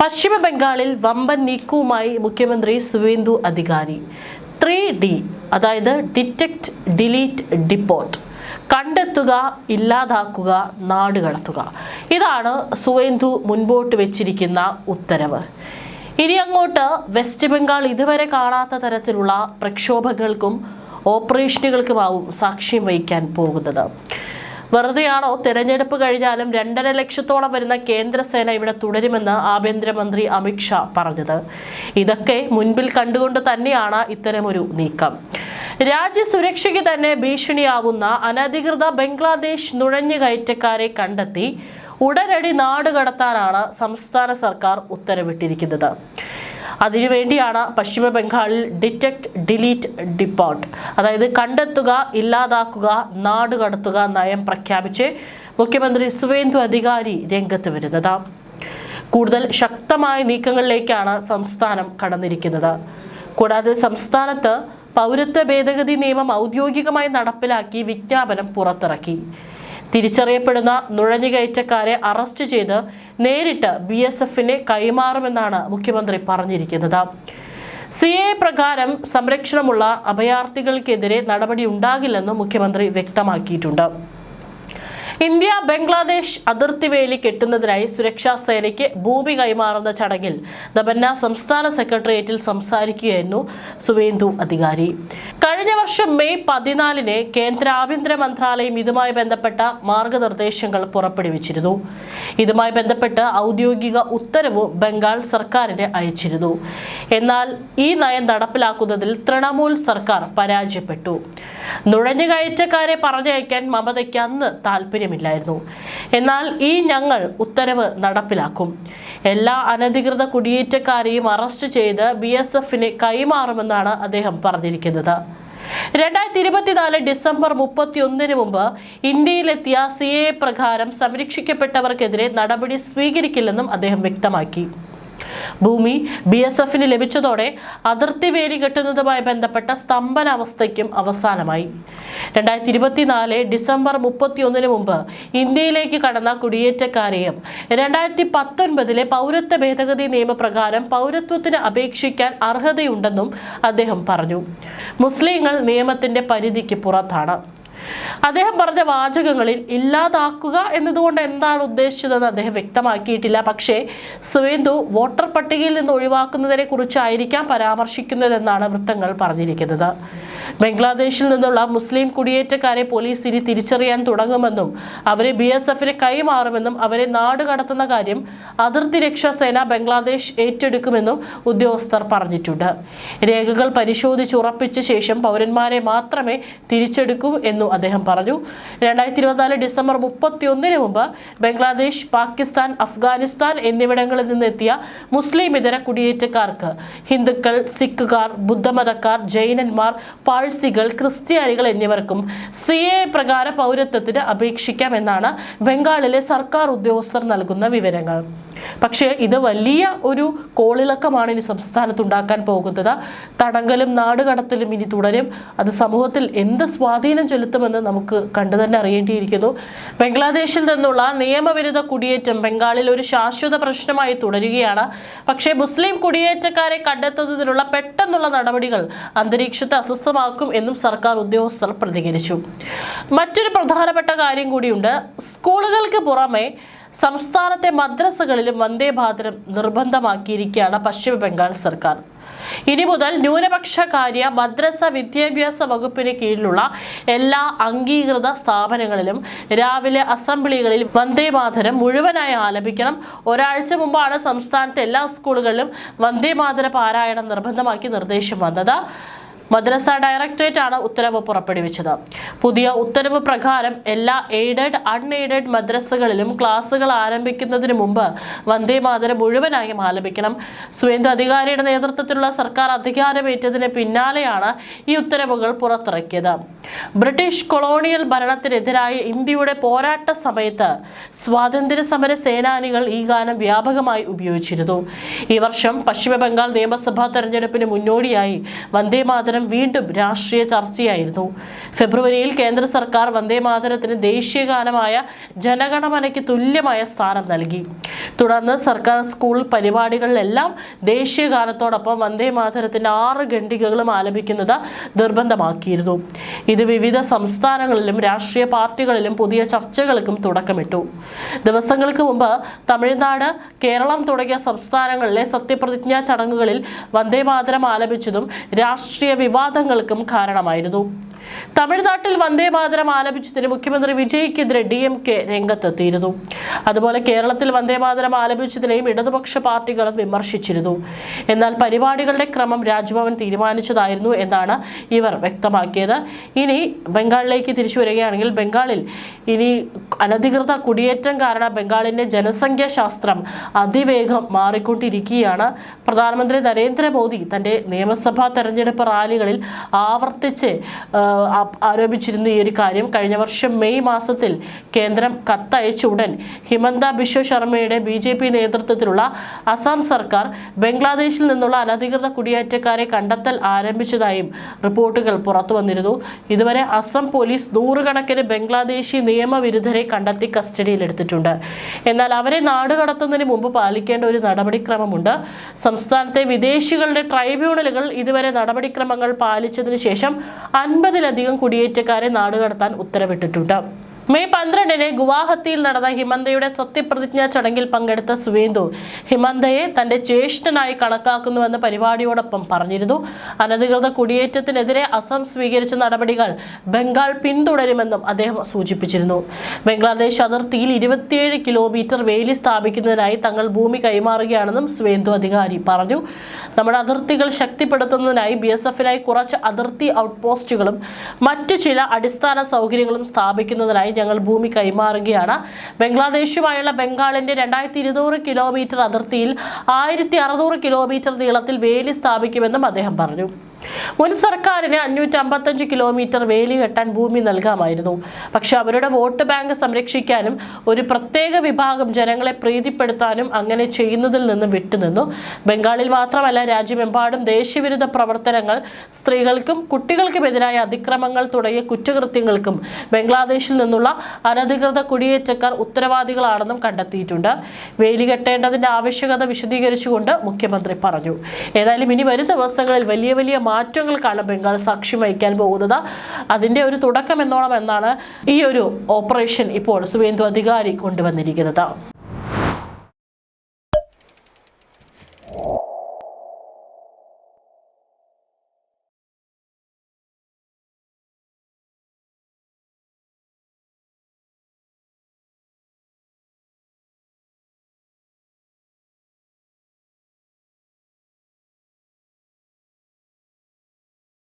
പശ്ചിമ ബംഗാളിൽ വമ്പൻ നീക്കവുമായി മുഖ്യമന്ത്രി സുവേന്ദു അധികാരി. 3D, അതായത് ഡിറ്റക്ട്, ഡിലീറ്റ്, ഡിപ്പോർട്ട്. കണ്ടെത്തുക, ഇല്ലാതാക്കുക, നാടുകടത്തുക. ഇതാണ് സുവേന്ദു മുൻപോട്ട് വെച്ചിരിക്കുന്ന ഉത്തരവ്. ഇനി അങ്ങോട്ട് വെസ്റ്റ് ബംഗാൾ ഇതുവരെ കാണാത്ത തരത്തിലുള്ള പ്രക്ഷോഭങ്ങൾക്കും ഓപ്പറേഷനുകൾക്കുമാവും സാക്ഷ്യം വഹിക്കാൻ പോകുന്നത്. വെറുതെയാണോ തെരഞ്ഞെടുപ്പ് കഴിഞ്ഞാലും 2.5 ലക്ഷത്തോളം വരുന്ന കേന്ദ്രസേന ഇവിടെ തുടരുമെന്ന് ആഭ്യന്തരമന്ത്രി അമിത്ഷാ പറഞ്ഞത്? ഇതൊക്കെ മുൻപിൽ കണ്ടുകൊണ്ട് തന്നെയാണ് ഇത്തരമൊരു നീക്കം. രാജ്യസുരക്ഷയ്ക്ക് തന്നെ ഭീഷണിയാവുന്ന അനധികൃത ബംഗ്ലാദേശ് നുഴഞ്ഞുകയറ്റക്കാരെ കണ്ടെത്തി ഉടനടി നാടുകടത്താനാണ് സംസ്ഥാന സർക്കാർ ഉത്തരവിട്ടിരിക്കുന്നത്. അതിനുവേണ്ടിയാണ് പശ്ചിമ ബംഗാളിൽ ഡിറ്റക്ട്, ഡിലീറ്റ്, ഡിപ്പോർട്ട്, അതായത് കണ്ടെത്തുക, ഇല്ലാതാക്കുക, നാടുകടത്തുക നയം പ്രഖ്യാപിച്ച് മുഖ്യമന്ത്രി സുവേന്ദു അധികാരി രംഗത്ത് വരുന്നത്. കൂടുതൽ ശക്തമായ നീക്കങ്ങളിലേക്കാണ് സംസ്ഥാനം കടന്നിരിക്കുന്നത്. കൂടാതെ സംസ്ഥാനത്ത് പൗരത്വ ഭേദഗതി നിയമം ഔദ്യോഗികമായി നടപ്പിലാക്കി വിജ്ഞാപനം പുറത്തിറക്കി. തിരിച്ചറിയപ്പെടുന്ന നുഴഞ്ഞുകയറ്റക്കാരെ അറസ്റ്റ് ചെയ്ത് നേരിട്ട് BSFന് കൈമാറുമെന്നാണ് മുഖ്യമന്ത്രി പറഞ്ഞിരിക്കുന്നത്. CAA പ്രകാരം സംരക്ഷണമുള്ള അഭയാർത്ഥികൾക്കെതിരെ നടപടി ഉണ്ടാകില്ലെന്നും മുഖ്യമന്ത്രി വ്യക്തമാക്കിയിട്ടുണ്ട്. ഇന്ത്യ ബംഗ്ലാദേശ് അതിർത്തി വേലി കെട്ടുന്നതിനായി സുരക്ഷാ സേനയ്ക്ക് ഭൂമി കൈമാറുന്ന ചടങ്ങിൽ ദബന്ന സംസ്ഥാന സെക്രട്ടേറിയറ്റിൽ സംസാരിക്കുകയായിരുന്നു സുവേന്ദു അധികാരി. കഴിഞ്ഞ വർഷം മെയ് 14-ന് കേന്ദ്ര ആഭ്യന്തര മന്ത്രാലയം ഇതുമായി ബന്ധപ്പെട്ട മാർഗനിർദ്ദേശങ്ങൾ പുറപ്പെടുവിച്ചിരുന്നു. ഇതുമായി ബന്ധപ്പെട്ട് ഔദ്യോഗിക ഉത്തരവ് ബംഗാൾ സർക്കാരിന് അയച്ചിരുന്നു. എന്നാൽ ഈ നയം നടപ്പിലാക്കുന്നതിൽ തൃണമൂൽ സർക്കാർ പരാജയപ്പെട്ടു. നുഴഞ്ഞുകയറ്റക്കാരെ പറഞ്ഞയക്കാൻ മമതയ്ക്ക് അന്ന് താല്പര്യമില്ലായിരുന്നു. എന്നാൽ ഞങ്ങൾ ഉത്തരവ് നടപ്പിലാക്കും. എല്ലാ അനധികൃത കുടിയേറ്റക്കാരെയും അറസ്റ്റ് ചെയ്ത് BSFന് കൈമാറുമെന്നാണ് അദ്ദേഹം പറഞ്ഞിരിക്കുന്നത്. 2024 ഡിസംബർ 31-ന് മുമ്പ് ഇന്ത്യയിലെത്തിയ CAA പ്രകാരം സംരക്ഷിക്കപ്പെട്ടവർക്കെതിരെ നടപടി സ്വീകരിക്കില്ലെന്നും അദ്ദേഹം വ്യക്തമാക്കി. ഭൂമി BSFന് ലഭിച്ചതോടെ അതിർത്തി വേലി കെട്ടുന്നതുമായി ബന്ധപ്പെട്ട സ്തംഭനാവസ്ഥയ്ക്കും അവസാനമായി. 2024 ഡിസംബർ 31-ന് മുമ്പ് ഇന്ത്യയിലേക്ക് കടന്ന കുടിയേറ്റക്കാരെയും 2019-ലെ പൗരത്വ ഭേദഗതി നിയമപ്രകാരം പൗരത്വത്തിന് അപേക്ഷിക്കാൻ അർഹതയുണ്ടെന്നും അദ്ദേഹം പറഞ്ഞു. മുസ്ലിങ്ങൾ നിയമത്തിന്റെ പരിധിക്ക് പുറത്താണ്. അദ്ദേഹം പറഞ്ഞ വാചകങ്ങളിൽ ഇല്ലാതാക്കുക എന്നതുകൊണ്ട് എന്താണ് ഉദ്ദേശിച്ചതെന്ന് അദ്ദേഹം വ്യക്തമാക്കിയിട്ടില്ല. പക്ഷേ സുവേന്ദു വോട്ടർ പട്ടികയിൽ നിന്ന് ഒഴിവാക്കുന്നതിനെ കുറിച്ചായിരിക്കാം പരാമർശിക്കുന്നതെന്നാണ് വൃത്തങ്ങൾ പറഞ്ഞിരിക്കുന്നത്. ബംഗ്ലാദേശിൽ നിന്നുള്ള മുസ്ലിം കുടിയേറ്റക്കാരെ പോലീസ് ഇനി തിരിച്ചറിയാൻ തുടങ്ങുമെന്നും അവരെ BSFന് കൈമാറുമെന്നും അവരെ നാടുകടത്തുന്ന കാര്യം അതിർത്തി രക്ഷാ സേന ബംഗ്ലാദേശ് ഏറ്റെടുക്കുമെന്നും ഉദ്യോഗസ്ഥർ പറഞ്ഞിട്ടുണ്ട്. രേഖകൾ പരിശോധിച്ച് ഉറപ്പിച്ച ശേഷം പൗരന്മാരെ മാത്രമേ തിരിച്ചെടുക്കൂ എന്നും അദ്ദേഹം പറഞ്ഞു. 2024 ഡിസംബർ 31-ന് മുമ്പ് ബംഗ്ലാദേശ്, പാകിസ്ഥാൻ, അഫ്ഗാനിസ്ഥാൻ എന്നിവിടങ്ങളിൽ നിന്നെത്തിയ മുസ്ലിം ഇതര കുടിയേറ്റക്കാർക്ക് ഹിന്ദുക്കൾ, സിഖുകാർ, ബുദ്ധമതക്കാർ, ജൈനന്മാർ, പാഴ്സികൾ, ക്രിസ്ത്യാനികൾ എന്നിവർക്കും CAA പ്രകാരം പൗരത്വത്തിന് അപേക്ഷിക്കാമെന്നാണ് ബംഗാളിലെ സർക്കാർ ഉദ്യോഗസ്ഥർ നൽകുന്ന വിവരങ്ങൾ. പക്ഷേ ഇത് വലിയ ഒരു കോളിളക്കമാണ് ഇനി സംസ്ഥാനത്തുണ്ടാക്കാൻ പോകുന്നത്. തടങ്കലും നാടുകടത്തലും ഇനി തുടരും. അത് സമൂഹത്തിൽ എന്ത് സ്വാധീനം ചെലുത്തുമെന്ന് നമുക്ക് കണ്ടു തന്നെ അറിയേണ്ടിയിരിക്കുന്നു. ബംഗ്ലാദേശിൽ നിന്നുള്ള നിയമവിരുദ്ധ കുടിയേറ്റം ബംഗാളിൽ ഒരു ശാശ്വത പ്രശ്നമായി തുടരുകയാണ്. പക്ഷേ മുസ്ലിം കുടിയേറ്റക്കാരെ കണ്ടെത്തുന്നതിനുള്ള പെട്ടെന്നുള്ള നടപടികൾ അന്തരീക്ഷത്തെ അസ്വസ്ഥമാക്കും എന്നും സർക്കാർ ഉദ്യോഗസ്ഥർ പ്രതികരിച്ചു. മറ്റൊരു പ്രധാനപ്പെട്ട കാര്യം കൂടിയുണ്ട്. സ്കൂളുകൾക്ക് പുറമെ സംസ്ഥാനത്തെ മദ്രസകളിലും വന്ദേ ഭാരതം നിർബന്ധമാക്കിയിരിക്കുകയാണ് പശ്ചിമ ബംഗാൾ സർക്കാർ. ഇനി മുതൽ ന്യൂനപക്ഷ കാര്യ മദ്രസ വിദ്യാഭ്യാസ വകുപ്പിന് കീഴിലുള്ള എല്ലാ അംഗീകൃത സ്ഥാപനങ്ങളിലും രാവിലെ അസംബ്ലികളിൽ വന്ദേ മാതരം മുഴുവനായി ആലപിക്കണം. ഒരാഴ്ച മുമ്പാണ് സംസ്ഥാനത്തെ എല്ലാ സ്കൂളുകളിലും വന്ദേ മാതര പാരായണം നിർബന്ധമാക്കി നിർദ്ദേശം വന്നത്. മദ്രസ ഡയറക്ടറേറ്റ് ആണ് ഉത്തരവ് പുറപ്പെടുവിച്ചത്. പുതിയ ഉത്തരവ് പ്രകാരം എല്ലാ എയ്ഡഡ്, അൺഎയ്ഡഡ് മദ്രസകളിലും ക്ലാസുകൾ ആരംഭിക്കുന്നതിന് മുമ്പ് വന്ദേ മാതരം മുഴുവനായും ആലപിക്കണം. സുവേന്ദു അധികാരിയുടെ നേതൃത്വത്തിലുള്ള സർക്കാർ അധികാരമേറ്റതിന് പിന്നാലെയാണ് ഈ ഉത്തരവുകൾ പുറത്തിറക്കിയത്. ബ്രിട്ടീഷ് കൊളോണിയൽ ഭരണത്തിനെതിരായ ഇന്ത്യയുടെ പോരാട്ട സമയത്ത് സ്വാതന്ത്ര്യ സമര സേനാനികൾ ഈ ഗാനം വ്യാപകമായി ഉപയോഗിച്ചിരുന്നു. ഈ വർഷം പശ്ചിമ ബംഗാൾ നിയമസഭാ തെരഞ്ഞെടുപ്പിന് മുന്നോടിയായി വന്ദേ മാതരം ദിനം വീണ്ടും രാഷ്ട്രീയ ചർച്ചയായിരുന്നു. ഫെബ്രുവരിയിൽ കേന്ദ്ര സർക്കാർ വന്ദേമാതരത്തിന് ദേശീയഗാനമായ ജനഗണമനയ്ക്ക് തുല്യമായ സ്ഥാനം നൽകി. തുടർന്ന് സർക്കാർ സ്കൂൾ പരിപാടികളിലെല്ലാം ദേശീയഗാനത്തോടൊപ്പം വന്ദേമാതരത്തിന്റെ 6 ഖണ്ഡികകളും ആലപിക്കുന്നത് നിർബന്ധമാക്കിയിരുന്നു. ഇത് വിവിധ സംസ്ഥാനങ്ങളിലും രാഷ്ട്രീയ പാർട്ടികളിലും പുതിയ ചർച്ചകൾക്കും തുടക്കമിട്ടു. ദിവസങ്ങൾക്ക് മുമ്പ് തമിഴ്നാട്, കേരളം തുടങ്ങിയ സംസ്ഥാനങ്ങളിലെ സത്യപ്രതിജ്ഞാ ചടങ്ങുകളിൽ വന്ദേമാതരം ആലപിച്ചതും രാഷ്ട്രീയ വിവാദങ്ങൾക്കും കാരണമായിരുന്നു. തമിഴ്നാട്ടിൽ വന്ദേമാതരം ആലപിച്ചതിന് മുഖ്യമന്ത്രി വിജയ്ക്കെതിരെ DMK രംഗത്തെത്തിയിരുന്നു. അതുപോലെ കേരളത്തിൽ വന്ദേമാതരം ആലപിച്ചതിനെയും ഇടതുപക്ഷ പാർട്ടികളും വിമർശിച്ചിരുന്നു. എന്നാൽ പരിപാടികളുടെ ക്രമം രാജ്ഭവൻ തീരുമാനിച്ചതായിരുന്നു എന്നാണ് ഇവർ വ്യക്തമാക്കിയത്. ഇനി ബംഗാളിലേക്ക് തിരിച്ചു വരികയാണെങ്കിൽ, ബംഗാളിൽ ഇനി അനധികൃത കുടിയേറ്റം കാരണം ബംഗാളിന്റെ ജനസംഖ്യാശാസ്ത്രം അതിവേഗം മാറിക്കൊണ്ടിരിക്കുകയാണ്. പ്രധാനമന്ത്രി നരേന്ദ്രമോദി തന്റെ നിയമസഭാ തെരഞ്ഞെടുപ്പ് റാലികളിൽ ആവർത്തിച്ച് ആരോപിച്ചിരുന്നു ഈ ഒരു കാര്യം. കഴിഞ്ഞ വർഷം മെയ് മാസത്തിൽ കേന്ദ്രം കത്തയച്ച ഉടൻ ഹിമന്ത ബിശ്വ ശർമ്മയുടെ BJP നേതൃത്വത്തിലുള്ള അസം സർക്കാർ ബംഗ്ലാദേശിൽ നിന്നുള്ള അനധികൃത കുടിയേറ്റക്കാരെ കണ്ടെത്തൽ ആരംഭിച്ചതായും റിപ്പോർട്ടുകൾ പുറത്തു വന്നിരുന്നു. ഇതുവരെ അസം പോലീസ് 100 കണക്കിന് ബംഗ്ലാദേശി നിയമവിരുദ്ധരെ കണ്ടെത്തി കസ്റ്റഡിയിലെടുത്തിട്ടുണ്ട്. എന്നാൽ അവരെ നാടുകടത്തുന്നതിന് മുമ്പ് പാലിക്കേണ്ട ഒരു നടപടിക്രമമുണ്ട്. സംസ്ഥാനത്തെ വിദേശികളുടെ ട്രൈബ്യൂണലുകൾ ഇതുവരെ നടപടിക്രമങ്ങൾ പാലിച്ചതിനു ശേഷം 50-ലധികം കുടിയേറ്റക്കാരെ നാടുകടത്താൻ ഉത്തരവിട്ടിട്ടുണ്ട്. മെയ് 12-ന് ഗുവാഹത്തിയിൽ നടന്ന ഹിമന്തയുടെ സത്യപ്രതിജ്ഞാ ചടങ്ങിൽ പങ്കെടുത്ത സുവേന്ദു ഹിമന്തയെ തന്റെ ജ്യേഷ്ഠനായി കണക്കാക്കുന്നുവെന്ന് പരിപാടിയോടൊപ്പം പറഞ്ഞിരുന്നു. അനധികൃത കുടിയേറ്റത്തിനെതിരെ അസം സ്വീകരിച്ച നടപടികൾ ബംഗാൾ പിന്തുടരുമെന്നും അദ്ദേഹം സൂചിപ്പിച്ചിരുന്നു. ബംഗ്ലാദേശ് അതിർത്തിയിൽ 27 കിലോമീറ്റർ വേലി സ്ഥാപിക്കുന്നതിനായി തങ്ങൾ ഭൂമി കൈമാറുകയാണെന്നും സുവേന്ദു അധികാരി പറഞ്ഞു. നമ്മുടെ അതിർത്തികൾ ശക്തിപ്പെടുത്തുന്നതിനായി BSF-നായി കുറച്ച് അതിർത്തി ഔട്ട്പോസ്റ്റുകളും മറ്റു ചില അടിസ്ഥാന സൗകര്യങ്ങളും സ്ഥാപിക്കുന്നതിനായി ഞങ്ങൾ ഭൂമി കൈമാറുകയാണ്. ബംഗ്ലാദേശുമായുള്ള ബംഗാളിന്റെ 2200 കിലോമീറ്റർ അതിർത്തിയിൽ 1600 കിലോമീറ്റർ നീളത്തിൽ വേലി സ്ഥാപിക്കുമെന്നും അദ്ദേഹം പറഞ്ഞു. മുൻ സർക്കാരിന് 555 കിലോമീറ്റർ വേലി കെട്ടാൻ ഭൂമി നൽകാമായിരുന്നു. പക്ഷെ അവരുടെ വോട്ട് ബാങ്ക് സംരക്ഷിക്കാനും ഒരു പ്രത്യേക വിഭാഗം ജനങ്ങളെ പ്രീതിപ്പെടുത്താനും അങ്ങനെ ചെയ്യുന്നതിൽ നിന്ന് വിട്ടുനിന്നു. ബംഗാളിൽ മാത്രമല്ല, രാജ്യമെമ്പാടും ദേശീയവിരുദ്ധ പ്രവർത്തനങ്ങൾ, സ്ത്രീകൾക്കും കുട്ടികൾക്കുമെതിരായ അതിക്രമങ്ങൾ തുടങ്ങിയ കുറ്റകൃത്യങ്ങൾക്കും ബംഗ്ലാദേശിൽ നിന്നുള്ള അനധികൃത കുടിയേറ്റക്കാർ ഉത്തരവാദികളാണെന്നും കണ്ടെത്തിയിട്ടുണ്ട്. വേലി കെട്ടേണ്ടതിന്റെ ആവശ്യകത വിശദീകരിച്ചുകൊണ്ട് മുഖ്യമന്ത്രി പറഞ്ഞു. ഏതായാലും ഇനി വരും ദിവസങ്ങളിൽ വലിയ മാറ്റങ്ങൾക്കാണ് ബംഗാൾ സാക്ഷ്യം വഹിക്കാൻ പോകുന്നത്. അതിന്റെ ഒരു തുടക്കം എന്നോണം എന്നാണ് ഈ ഒരു ഓപ്പറേഷൻ ഇപ്പോൾ സുവേന്ദു അധികാരി കൊണ്ടുവന്നിരിക്കുന്നത്.